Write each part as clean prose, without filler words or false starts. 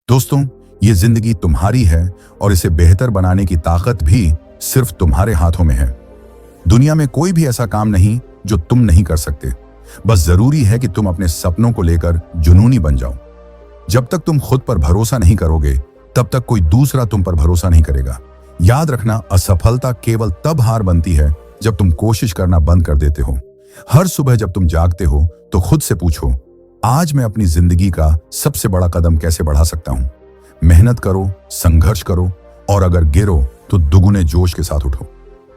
दोस्तों, ये जिंदगी तुम्हारी है और इसे बेहतर बनाने की ताकत भी सिर्फ तुम्हारे हाथों में है। दुनिया में कोई भी ऐसा काम नहीं जो तुम नहीं कर सकते। बस जरूरी है कि तुम अपने सपनों को लेकर जुनूनी बन जाओ। जब तक तुम खुद पर भरोसा नहीं करोगे, तब तक कोई दूसरा तुम पर भरोसा नहीं करेगा। याद रखना, असफलता केवल तब हार बनती है जब तुम कोशिश करना बंद कर देते हो। हर सुबह जब तुम जागते हो तो खुद से पूछो, आज मैं अपनी जिंदगी का सबसे बड़ा कदम कैसे बढ़ा सकता हूं। मेहनत करो, संघर्ष करो और अगर गिरो तो दुगुने जोश के साथ उठो,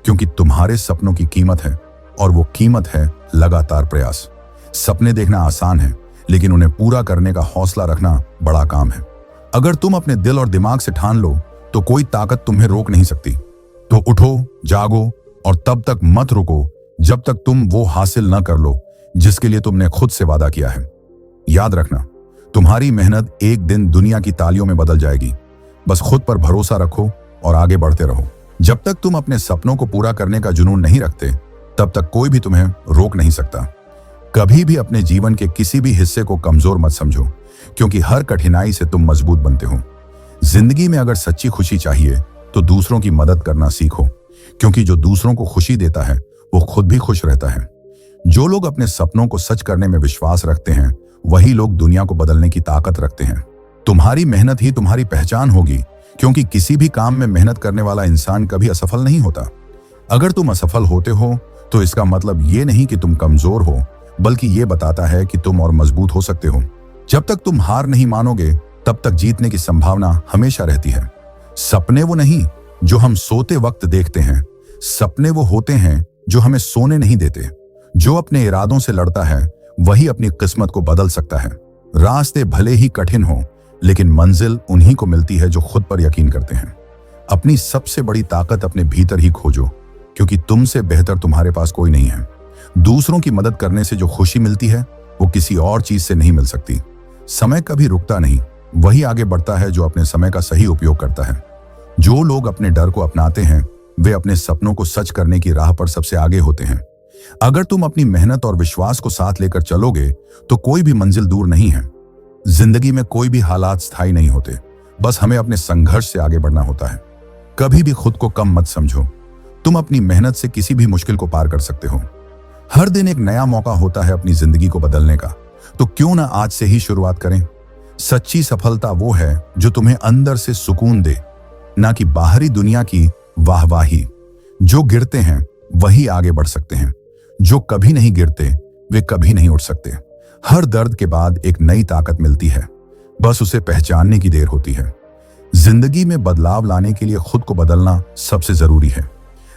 क्योंकि तुम्हारे सपनों की कीमत है और वो कीमत है लगातार प्रयास। सपने देखना आसान है, लेकिन उन्हें पूरा करने का हौसला रखना बड़ा काम है। अगर तुम अपने दिल और दिमाग से ठान लो तो कोई ताकत तुम्हें रोक नहीं सकती। तो उठो, जागो और तब तक मत रुको जब तक तुम वो हासिल न कर लो जिसके लिए तुमने खुद से वादा किया है। याद रखना, तुम्हारी मेहनत एक दिन दुनिया की तालियों में बदल जाएगी। बस खुद पर भरोसा रखो और आगे बढ़ते रहो। जब तक तुम अपने सपनों को पूरा करने का जुनून नहीं रखते, तब तक कोई भी तुम्हें रोक नहीं सकता। कभी भी अपने जीवन के किसी भी हिस्से को कमजोर मत समझो, क्योंकि हर कठिनाई से तुम मजबूत बनते हो। जिंदगी में अगर सच्ची खुशी चाहिए तो दूसरों की मदद करना सीखो, क्योंकि जो दूसरों को खुशी देता है वो खुद भी खुश रहता है। जो लोग अपने सपनों को सच करने में विश्वास रखते हैं, वही लोग दुनिया को बदलने की ताकत रखते हैं। तुम्हारी मेहनत ही तुम्हारी पहचान होगी, क्योंकि किसी भी काम में मेहनत करने वाला इंसान कभी असफल नहीं होता। अगर तुम असफल होते हो तो इसका मतलब ये नहीं कि तुम कमजोर हो, बल्कि ये बताता है कि तुम और मजबूत हो सकते हो। जब तक तुम हार नहीं मानोगे, तब तक जीतने की संभावना हमेशा रहती है। सपने वो नहीं जो हम सोते वक्त देखते हैं, सपने वो होते हैं जो हमें सोने नहीं देते। जो अपने इरादों से लड़ता है वही अपनी किस्मत को बदल सकता है। रास्ते भले ही कठिन हो, लेकिन मंजिल उन्हीं को मिलती है जो खुद पर यकीन करते हैं। अपनी सबसे बड़ी ताकत अपने भीतर ही खोजो, क्योंकि तुमसे बेहतर तुम्हारे पास कोई नहीं है। दूसरों की मदद करने से जो खुशी मिलती है वो किसी और चीज से नहीं मिल सकती। समय कभी रुकता नहीं, वही आगे बढ़ता है जो अपने समय का सही उपयोग करता है। जो लोग अपने डर को अपनाते हैं वे अपने सपनों को सच करने की राह पर सबसे आगे होते हैं। अगर तुम अपनी मेहनत और विश्वास को साथ लेकर चलोगे तो कोई भी मंजिल दूर नहीं है। जिंदगी में कोई भी हालात स्थायी नहीं होते, बस हमें अपने संघर्ष से आगे बढ़ना होता है। कभी भी खुद को कम मत समझो। तुम अपनी मेहनत से किसी भी मुश्किल को पार कर सकते हो। हर दिन एक नया मौका होता है अपनी जिंदगी को बदलने का, तो क्यों ना आज से ही शुरुआत करें। सच्ची सफलता वो है जो तुम्हें अंदर से सुकून दे, ना कि बाहरी दुनिया की वाहवाही। जो गिरते हैं वही आगे बढ़ सकते हैं, जो कभी नहीं गिरते वे कभी नहीं उठ सकते। हर दर्द के बाद एक नई ताकत मिलती है, बस उसे पहचानने की देर होती है। जिंदगी में बदलाव लाने के लिए खुद को बदलना सबसे जरूरी है।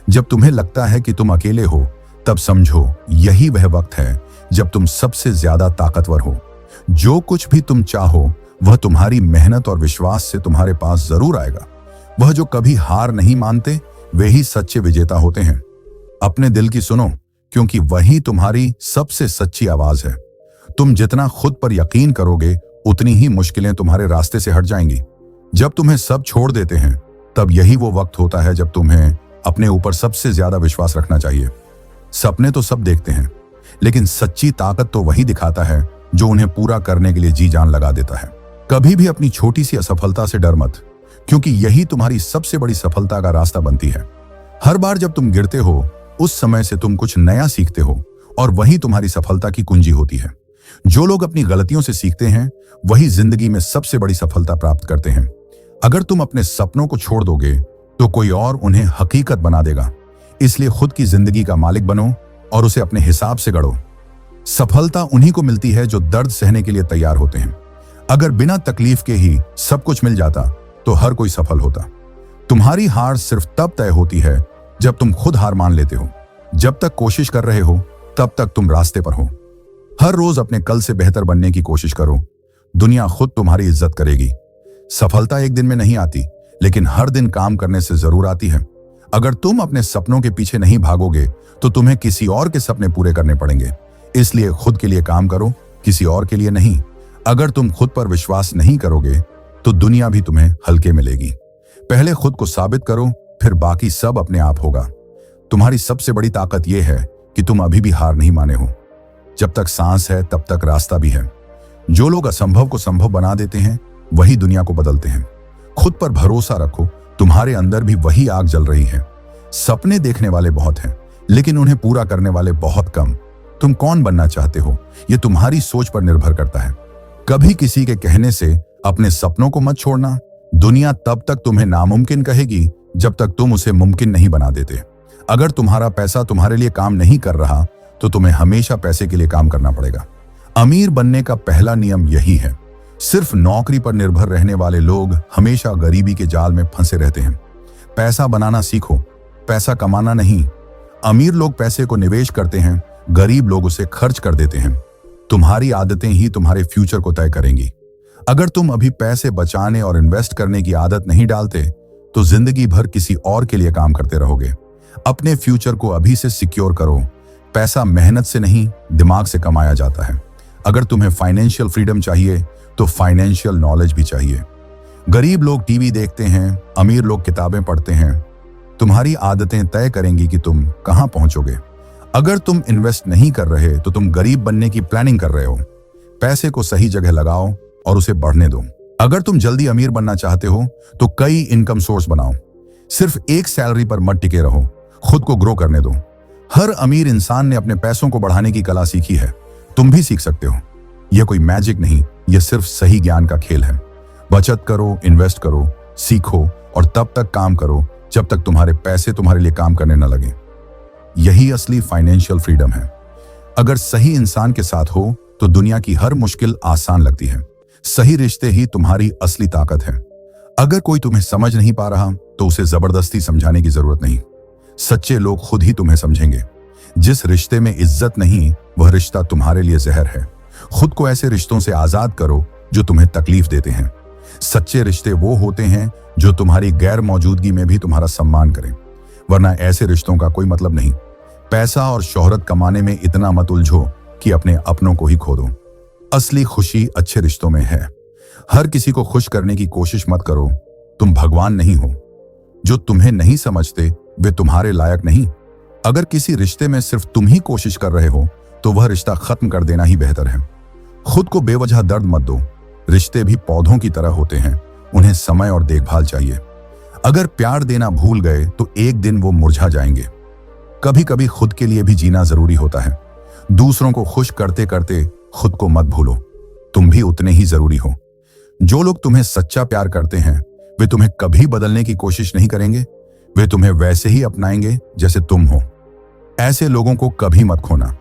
जब तुम्हें लगता है कि तुम अकेले हो, तब समझो यही वह वक्त है जब तुम सबसे ज्यादा ताकतवर हो। जो कुछ भी तुम चाहो वह तुम्हारी मेहनत और विश्वास से तुम्हारे पास जरूर आएगा। वह जो कभी हार नहीं मानते वे ही सच्चे विजेता होते हैं। अपने दिल की सुनो, क्योंकि वही तुम्हारी सबसे सच्ची आवाज है। तुम जितना खुद पर यकीन करोगे, उतनी ही मुश्किलें तुम्हारे रास्ते से हट जाएंगी। जब तुम्हें सब छोड़ देते हैं, तब यही वो वक्त होता है जब तुम्हें अपने ऊपर सबसे ज्यादा विश्वास रखना चाहिए। सपने तो सब देखते हैं, लेकिन सच्ची ताकत तो वही दिखाता है जो उन्हें पूरा करने के लिए जी जान लगा देता है। कभी भी अपनी छोटी सी असफलता से डर मत, क्योंकि यही तुम्हारी सबसे बड़ी सफलता का रास्ता बनती है। हर बार जब तुम गिरते हो, उस समय से तुम कुछ नया सीखते हो और वही तुम्हारी सफलता की कुंजी होती है। जो लोग अपनी गलतियों से सीखते हैं वही जिंदगी में सबसे बड़ी सफलता प्राप्त करते हैं। अगर तुम अपने सपनों को छोड़ दोगे तो कोई और उन्हें हकीकत बना देगा। इसलिए खुद की जिंदगी का मालिक बनो और उसे अपने हिसाब से गढ़ो। सफलता उन्हीं को मिलती है जो दर्द सहने के लिए तैयार होते हैं। अगर बिना तकलीफ के ही सब कुछ मिल जाता तो हर कोई सफल होता। तुम्हारी हार सिर्फ तब तय होती है जब तुम खुद हार मान लेते हो। जब तक कोशिश कर रहे हो, तब तक तुम रास्ते पर हो। हर रोज अपने कल से बेहतर बनने की कोशिश करो। दुनिया खुद तुम्हारी इज्जत करेगी। सफलता एक दिन में नहीं आती, लेकिन हर दिन काम करने से जरूर आती है। अगर तुम अपने सपनों के पीछे नहीं भागोगे तो तुम्हें किसी और के सपने पूरे करने पड़ेंगे। इसलिए खुद के लिए काम करो, किसी और के लिए नहीं। अगर तुम खुद पर विश्वास नहीं करोगे तो दुनिया भी तुम्हें हल्के मिलेगी। पहले खुद को साबित करो, फिर बाकी सब अपने आप होगा। तुम्हारी सबसे बड़ी ताकत यह है कि तुम अभी भी हार नहीं माने हो। जब तक सांस है तब तक रास्ता भी है। जो लोग असंभव को संभव बना देते हैं वही दुनिया को बदलते हैं। खुद पर भरोसा रखो, तुम्हारे अंदर भी वही आग जल रही है। सपने देखने वाले बहुत हैं, लेकिन उन्हें पूरा करने वाले बहुत कम। तुम कौन बनना चाहते हो, यह तुम्हारी सोच पर निर्भर करता है। कभी किसी के कहने से अपने सपनों को मत छोड़ना। दुनिया तब तक तुम्हें नामुमकिन कहेगी जब तक तुम उसे मुमकिन नहीं बना देते। अगर तुम्हारा पैसा तुम्हारे लिए काम नहीं कर रहा तो तुम्हें हमेशा पैसे के लिए काम करना पड़ेगा। अमीर बनने का पहला नियम यही है। सिर्फ नौकरी पर निर्भर रहने वाले लोग हमेशा गरीबी के जाल में फंसे रहते हैं। पैसा बनाना सीखो, पैसा कमाना नहीं। अमीर लोग पैसे को निवेश करते हैं, गरीब लोग उसे खर्च कर देते हैं। तुम्हारी आदतें ही तुम्हारे फ्यूचर को तय करेंगी। अगर तुम अभी पैसे बचाने और इन्वेस्ट करने की आदत नहीं डालते तो जिंदगी भर किसी और के लिए काम करते रहोगे। अपने फ्यूचर को अभी से सिक्योर करो। पैसा मेहनत से नहीं, दिमाग से कमाया जाता है। अगर तुम्हें फाइनेंशियल फ्रीडम चाहिए तो फाइनेंशियल नॉलेज भी चाहिए। गरीब लोग टीवी देखते हैं, अमीर लोग किताबें पढ़ते हैं। तुम्हारी आदतें तय करेंगी कि तुम कहां पहुंचोगे। अगर तुम इन्वेस्ट नहीं कर रहे तो तुम गरीब बनने की प्लानिंग कर रहे हो। पैसे को सही जगह लगाओ और उसे बढ़ने दो। अगर तुम जल्दी अमीर बनना चाहते हो तो कई इनकम सोर्स बनाओ। सिर्फ एक सैलरी पर मत टिके रहो, खुद को ग्रो करने दो। हर अमीर इंसान ने अपने पैसों को बढ़ाने की कला सीखी है, तुम भी सीख सकते हो। यह कोई मैजिक नहीं, यह सिर्फ सही ज्ञान का खेल है। बचत करो, इन्वेस्ट करो, सीखो और तब तक काम करो जब तक तुम्हारे पैसे तुम्हारे लिए काम करने न लगे। यही असली फाइनेंशियल फ्रीडम है। अगर सही इंसान के साथ हो तो दुनिया की हर मुश्किल आसान लगती है। सही रिश्ते ही तुम्हारी असली ताकत है। अगर कोई तुम्हें समझ नहीं पा रहा तो उसे जबरदस्ती समझाने की जरूरत नहीं। सच्चे लोग खुद ही तुम्हें समझेंगे। जिस रिश्ते में इज्जत नहीं, वह रिश्ता तुम्हारे लिए जहर है। खुद को ऐसे रिश्तों से आजाद करो जो तुम्हें तकलीफ देते हैं। सच्चे रिश्ते वो होते हैं जो तुम्हारी गैर मौजूदगी में भी तुम्हारा सम्मान करें, वरना ऐसे रिश्तों का कोई मतलब नहीं। पैसा और शोहरत कमाने में इतना मत उलझो कि अपने अपनों को ही खो दो। असली खुशी अच्छे रिश्तों में है। हर किसी को खुश करने की कोशिश मत करो, तुम भगवान नहीं हो। जो तुम्हें नहीं समझते वे तुम्हारे लायक नहीं। अगर किसी रिश्ते में सिर्फ तुम ही कोशिश कर रहे हो तो वह रिश्ता खत्म कर देना ही बेहतर है। खुद को बेवजह दर्द मत दो। रिश्ते भी पौधों की तरह होते हैं, उन्हें समय और देखभाल चाहिए। अगर प्यार देना भूल गए तो एक दिन वो मुरझा जाएंगे। कभी कभी खुद के लिए भी जीना जरूरी होता है। दूसरों को खुश करते करते खुद को मत भूलो, तुम भी उतने ही जरूरी हो। जो लोग तुम्हें सच्चा प्यार करते हैं वे तुम्हें कभी बदलने की कोशिश नहीं करेंगे। वे तुम्हें वैसे ही अपनाएंगे जैसे तुम हो। ऐसे लोगों को कभी मत खोना।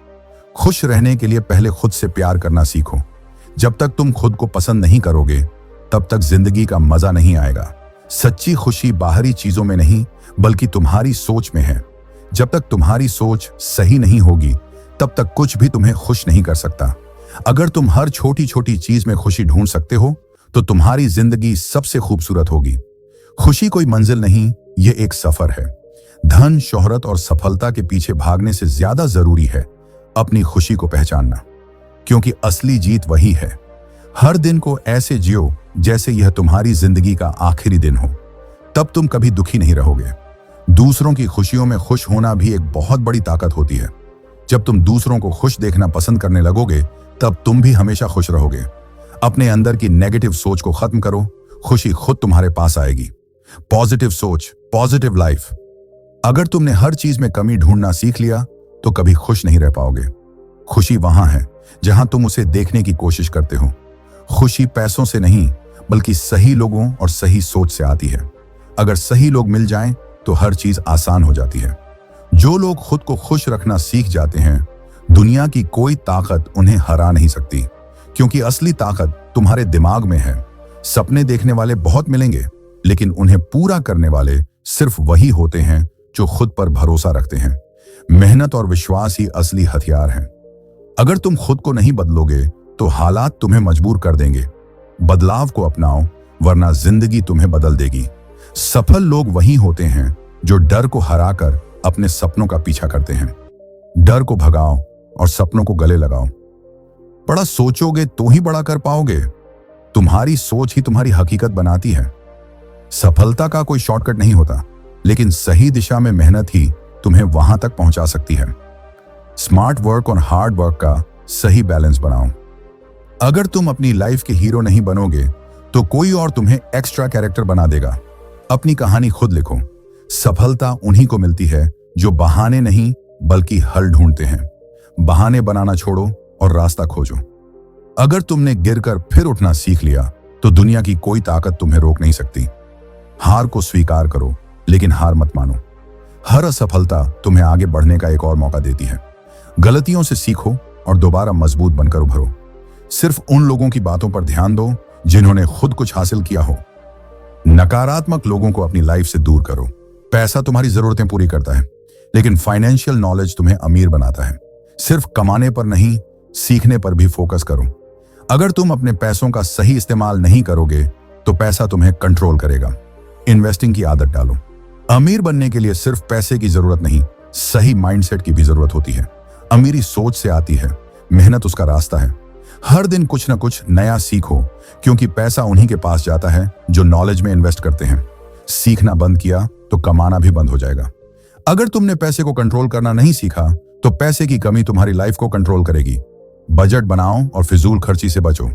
खुश रहने के लिए पहले खुद से प्यार करना सीखो। जब तक तुम खुद को पसंद नहीं करोगे तब तक जिंदगी का मजा नहीं आएगा। सच्ची खुशी बाहरी चीजों में नहीं बल्कि तुम्हारी सोच में है। जब तक तुम्हारी सोच सही नहीं होगी तब तक कुछ भी तुम्हें खुश नहीं कर सकता। अगर तुम हर छोटी छोटी चीज में खुशी ढूंढ सकते हो तो तुम्हारी जिंदगी सबसे खूबसूरत होगी। खुशी कोई मंजिल नहीं, ये एक सफर है। धन, शोहरत और सफलता के पीछे भागने से ज्यादा जरूरी है अपनी खुशी को पहचानना, क्योंकि असली जीत वही है। हर दिन को ऐसे जियो जैसे यह तुम्हारी जिंदगी का आखिरी दिन हो, तब तुम कभी दुखी नहीं रहोगे। दूसरों की खुशियों में खुश होना भी एक बहुत बड़ी ताकत होती है। जब तुम दूसरों को खुश देखना पसंद करने लगोगे तब तुम भी हमेशा खुश रहोगे। अपने अंदर की नेगेटिव सोच को खत्म करो, खुशी खुद तुम्हारे पास आएगी। पॉजिटिव सोच, पॉजिटिव लाइफ। अगर तुमने हर चीज में कमी ढूंढना सीख लिया तो कभी खुश नहीं रह पाओगे। खुशी वहां है जहां तुम उसे देखने की कोशिश करते हो। खुशी पैसों से नहीं बल्कि सही लोगों और सही सोच से आती है। अगर सही लोग मिल जाएं तो हर चीज आसान हो जाती है। जो लोग खुद को खुश रखना सीख जाते हैं, दुनिया की कोई ताकत उन्हें हरा नहीं सकती, क्योंकि असली ताकत तुम्हारे दिमाग में है। सपने देखने वाले बहुत मिलेंगे, लेकिन उन्हें पूरा करने वाले सिर्फ वही होते हैं जो खुद पर भरोसा रखते हैं। मेहनत और विश्वास ही असली हथियार हैं। अगर तुम खुद को नहीं बदलोगे तो हालात तुम्हें मजबूर कर देंगे। बदलाव को अपनाओ, वरना जिंदगी तुम्हें बदल देगी। सफल लोग वही होते हैं जो डर को हराकर अपने सपनों का पीछा करते हैं। डर को भगाओ और सपनों को गले लगाओ। बड़ा सोचोगे तो ही बड़ा कर पाओगे। तुम्हारी सोच ही तुम्हारी हकीकत बनाती है। सफलता का कोई शॉर्टकट नहीं होता, लेकिन सही दिशा में मेहनत ही तुम्हें वहां तक पहुंचा सकती है। स्मार्ट वर्क और हार्ड वर्क का सही बैलेंस बनाओ। अगर तुम अपनी लाइफ के हीरो नहीं बनोगे तो कोई और तुम्हें एक्स्ट्रा कैरेक्टर बना देगा। अपनी कहानी खुद लिखो। सफलता उन्हीं को मिलती है जो बहाने नहीं बल्कि हल ढूंढते हैं। बहाने बनाना छोड़ो और रास्ता खोजो। अगर तुमने गिरकर फिर उठना सीख लिया तो दुनिया की कोई ताकत तुम्हें रोक नहीं सकती। हार को स्वीकार करो लेकिन हार मत मानो। हर असफलता तुम्हें आगे बढ़ने का एक और मौका देती है। गलतियों से सीखो और दोबारा मजबूत बनकर उभरो। सिर्फ उन लोगों की बातों पर ध्यान दो जिन्होंने खुद कुछ हासिल किया हो। नकारात्मक लोगों को अपनी लाइफ से दूर करो। पैसा तुम्हारी जरूरतें पूरी करता है लेकिन फाइनेंशियल नॉलेज तुम्हें अमीर बनाता है। सिर्फ कमाने पर नहीं, सीखने पर भी फोकस करो। अगर तुम अपने पैसों का सही इस्तेमाल नहीं करोगे तो पैसा तुम्हें कंट्रोल करेगा। इन्वेस्टिंग की आदत डालो। अमीर बनने के लिए सिर्फ पैसे की जरूरत नहीं, सही माइंडसेट की भी जरूरत होती है। अमीरी सोच से आती है, मेहनत उसका रास्ता है। हर दिन कुछ ना कुछ नया सीखो क्योंकि पैसा उन्हीं के पास जाता है जो नॉलेज में इन्वेस्ट करते हैं। सीखना बंद किया तो कमाना भी बंद हो जाएगा। अगर तुमने पैसे को कंट्रोल करना नहीं सीखा तो पैसे की कमी तुम्हारी लाइफ को कंट्रोल करेगी। बजट बनाओ और फिजूल खर्ची से बचो।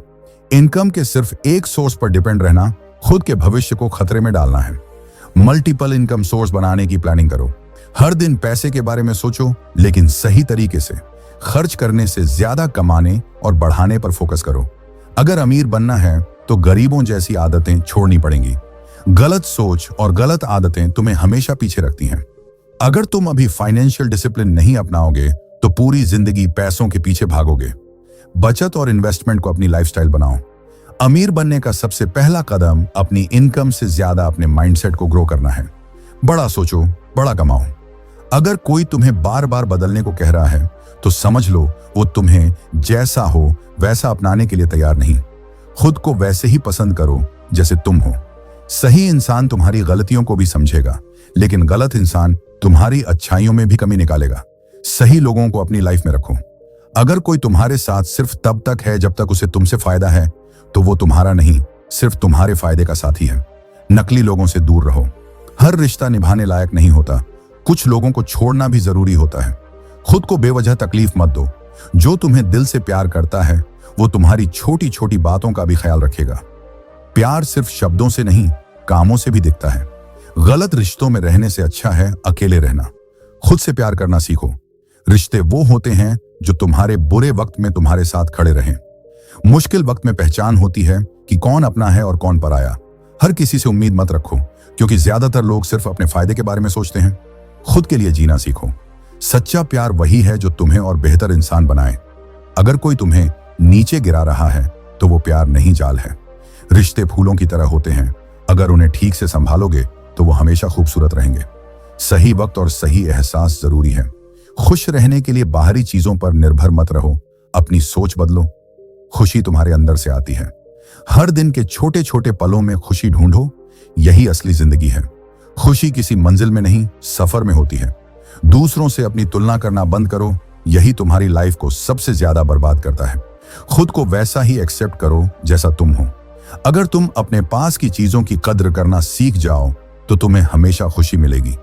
इनकम के सिर्फ एक सोर्स पर डिपेंड रहना खुद के भविष्य को खतरे में डालना है। मल्टीपल इनकम सोर्स बनाने की प्लानिंग करो। हर दिन पैसे के बारे में सोचो लेकिन सही तरीके से। खर्च करने से ज्यादा कमाने और बढ़ाने पर फोकस करो। अगर अमीर बनना है तो गरीबों जैसी आदतें छोड़नी पड़ेंगी। गलत सोच और गलत आदतें तुम्हें हमेशा पीछे रखती हैं। अगर तुम अभी फाइनेंशियल डिसिप्लिन नहीं अपनाओगे तो पूरी जिंदगी पैसों के पीछे भागोगे। बचत और इन्वेस्टमेंट को अपनी लाइफस्टाइल बनाओ। अमीर बनने का सबसे पहला कदम अपनी इनकम से ज्यादा अपने माइंडसेट को ग्रो करना है। बड़ा सोचो, बड़ा कमाओ। अगर कोई तुम्हें बार बार बदलने को कह रहा है तो समझ लो वो तुम्हें जैसा हो वैसा अपनाने के लिए तैयार नहीं। खुद को वैसे ही पसंद करो जैसे तुम हो। सही इंसान तुम्हारी गलतियों को भी समझेगा लेकिन गलत इंसान तुम्हारी अच्छाइयों में भी कमी निकालेगा। सही लोगों को अपनी लाइफ में रखो। अगर कोई तुम्हारे साथ सिर्फ तब तक है जब तक उसे तुमसे फायदा है तो वो तुम्हारा नहीं, सिर्फ तुम्हारे फायदे का साथी है। नकली लोगों से दूर रहो। हर रिश्ता निभाने लायक नहीं होता। कुछ लोगों को छोड़ना भी जरूरी होता है। खुद को बेवजह तकलीफ मत दो। जो तुम्हें दिल से प्यार करता है वो तुम्हारी छोटी छोटी बातों का भी ख्याल रखेगा। प्यार सिर्फ शब्दों से नहीं, कामों से भी दिखता है। गलत रिश्तों में रहने से अच्छा है अकेले रहना। खुद से प्यार करना सीखो। रिश्ते वो होते हैं जो तुम्हारे बुरे वक्त में तुम्हारे साथ खड़े रहें। मुश्किल वक्त में पहचान होती है कि कौन अपना है और कौन पराया। हर किसी से उम्मीद मत रखो क्योंकि ज्यादातर लोग सिर्फ अपने फायदे के बारे में सोचते हैं। खुद के लिए जीना सीखो। सच्चा प्यार वही है जो तुम्हें और बेहतर इंसान बनाए। अगर कोई तुम्हें नीचे गिरा रहा है तो वो प्यार नहीं, जाल है। रिश्ते फूलों की तरह होते हैं, अगर उन्हें ठीक से संभालोगे तो वो हमेशा खूबसूरत रहेंगे। सही वक्त और सही एहसास जरूरी है। खुश रहने के लिए बाहरी चीजों पर निर्भर मत रहो, अपनी सोच बदलो। खुशी तुम्हारे अंदर से आती है। हर दिन के छोटे छोटे पलों में खुशी ढूंढो, यही असली जिंदगी है। खुशी किसी मंजिल में नहीं, सफर में होती है। दूसरों से अपनी तुलना करना बंद करो, यही तुम्हारी लाइफ को सबसे ज्यादा बर्बाद करता है। खुद को वैसा ही एक्सेप्ट करो जैसा तुम हो। अगर तुम अपने पास की चीजों की कद्र करना सीख जाओ तो तुम्हें हमेशा खुशी मिलेगी।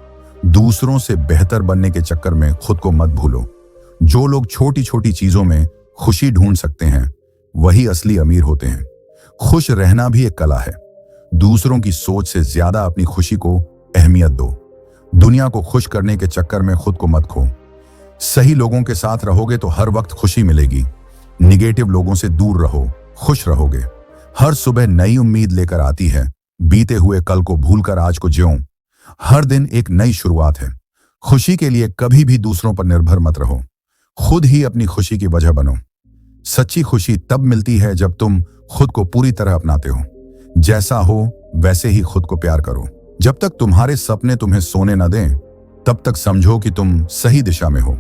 दूसरों से बेहतर बनने के चक्कर में खुद को मत भूलो। जो लोग छोटी छोटी चीजों में खुशी ढूंढ सकते हैं वही असली अमीर होते हैं। खुश रहना भी एक कला है। दूसरों की सोच से ज्यादा अपनी खुशी को अहमियत दो। दुनिया को खुश करने के चक्कर में खुद को मत खो। सही लोगों के साथ रहोगे तो हर वक्त खुशी मिलेगी। निगेटिव लोगों से दूर रहो, खुश रहोगे। हर सुबह नई उम्मीद लेकर आती है। बीते हुए कल को भूलकर आज को ज्यो। हर दिन एक नई शुरुआत है। खुशी के लिए कभी भी दूसरों पर निर्भर मत रहो। खुद ही अपनी खुशी की वजह बनो। सच्ची खुशी तब मिलती है जब तुम खुद को पूरी तरह अपनाते हो। जैसा हो वैसे ही खुद को प्यार करो। जब तक तुम्हारे सपने तुम्हें सोने न दें तब तक समझो कि तुम सही दिशा में हो।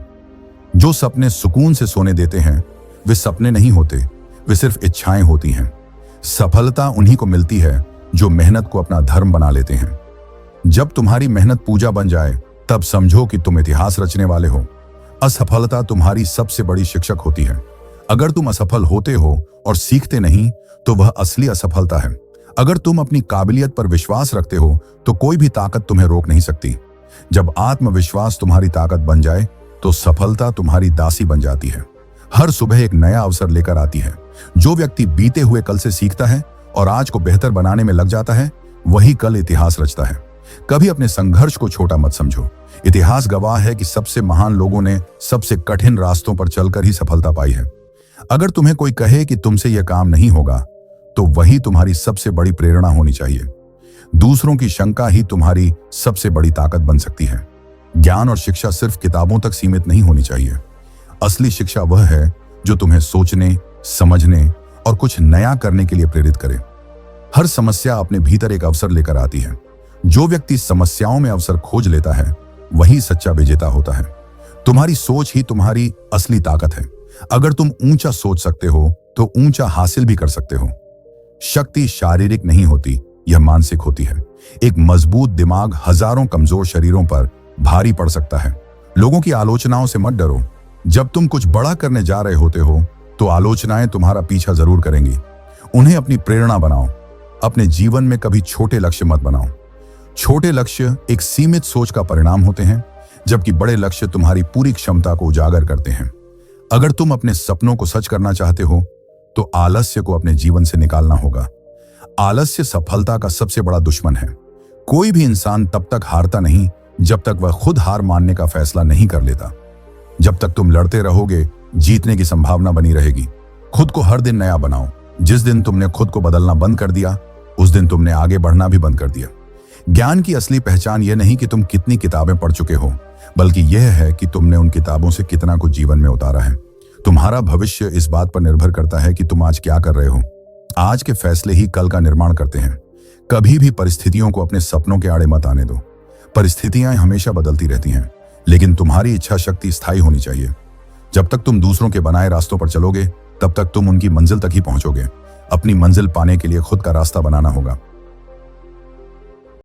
जो सपने सुकून से सोने देते हैं वे सपने नहीं होते, वे सिर्फ इच्छाएं होती हैं। सफलता उन्हीं को मिलती है जो मेहनत को अपना धर्म बना लेते हैं। जब तुम्हारी मेहनत पूजा बन जाए तब समझो कि तुम इतिहास रचने वाले हो। असफलता तुम्हारी सबसे बड़ी शिक्षक होती है। अगर तुम असफल होते हो और सीखते नहीं तो वह असली असफलता है। अगर तुम अपनी काबिलियत पर विश्वास रखते हो तो कोई भी ताकत तुम्हें रोक नहीं सकती। जब आत्मविश्वास तुम्हारी ताकत बन जाए तो सफलता तुम्हारी दासी बन जाती है। हर सुबह एक नया अवसर लेकर आती है। जो व्यक्ति बीते हुए कल से सीखता है और आज को बेहतर बनाने में लग जाता है, वही कल इतिहास रचता है। कभी अपने संघर्ष को छोटा मत समझो। इतिहास गवाह है कि सबसे महान लोगों ने सबसे कठिन रास्तों पर चलकर ही सफलता पाई है। अगर तुम्हें कोई कहे कि तुमसे यह काम नहीं होगा, तो वही तुम्हारी सबसे बड़ी प्रेरणा होनी चाहिए। दूसरों की शंका ही तुम्हारी सबसे बड़ी ताकत बन सकती है। ज्ञान और शिक्षा सिर्फ किताबों तक सीमित नहीं होनी चाहिए। असली शिक्षा वह है जो तुम्हें सोचने, समझने और कुछ नया करने के लिए प्रेरित करे। हर समस्या अपने भीतर एक अवसर लेकर आती है। जो व्यक्ति समस्याओं में अवसर खोज लेता है, वही सच्चा विजेता होता है। तुम्हारी सोच ही तुम्हारी असली ताकत है। अगर तुम ऊंचा सोच सकते हो, तो ऊंचा हासिल भी कर सकते हो। शक्ति शारीरिक नहीं होती, यह मानसिक होती है। एक मजबूत दिमाग हजारों कमजोर शरीरों पर भारी पड़ सकता है। लोगों की आलोचनाओं से मत डरो। जब तुम कुछ बड़ा करने जा रहे होते हो, तो आलोचनाएं तुम्हारा पीछा जरूर करेंगी। उन्हें अपनी प्रेरणा बनाओ। अपने जीवन में कभी छोटे लक्ष्य मत बनाओ। छोटे लक्ष्य एक सीमित सोच का परिणाम होते हैं, जबकि बड़े लक्ष्य तुम्हारी पूरी क्षमता को उजागर करते हैं। अगर तुम अपने सपनों को सच करना चाहते हो, तो आलस्य को अपने जीवन से निकालना होगा। आलस्य सफलता का सबसे बड़ा दुश्मन है। कोई भी इंसान तब तक हारता नहीं जब तक वह खुद हार मानने का फैसला नहीं कर लेता। जब तक तुम लड़ते रहोगे, जीतने की संभावना बनी रहेगी। खुद को हर दिन नया बनाओ। जिस दिन तुमने खुद को बदलना बंद कर दिया, उस दिन तुमने आगे बढ़ना भी बंद कर दिया। ज्ञान की असली पहचान यह नहीं कि तुम कितनी किताबें पढ़ चुके हो, बल्कि यह है कि तुमने उन किताबों से कितना कुछ जीवन में उतारा है। तुम्हारा भविष्य इस बात पर निर्भर करता है कि तुम आज क्या कर रहे हो। आज के फैसले ही कल का निर्माण करते हैं। कभी भी परिस्थितियों को अपने सपनों के आड़े मत आने दो। परिस्थितियां हमेशा बदलती रहती हैं, लेकिन तुम्हारी इच्छा शक्ति स्थायी होनी चाहिए। जब तक तुम दूसरों के बनाए रास्तों पर चलोगे, तब तक तुम उनकी मंजिल तक ही पहुंचोगे। अपनी मंजिल पाने के लिए खुद का रास्ता बनाना होगा।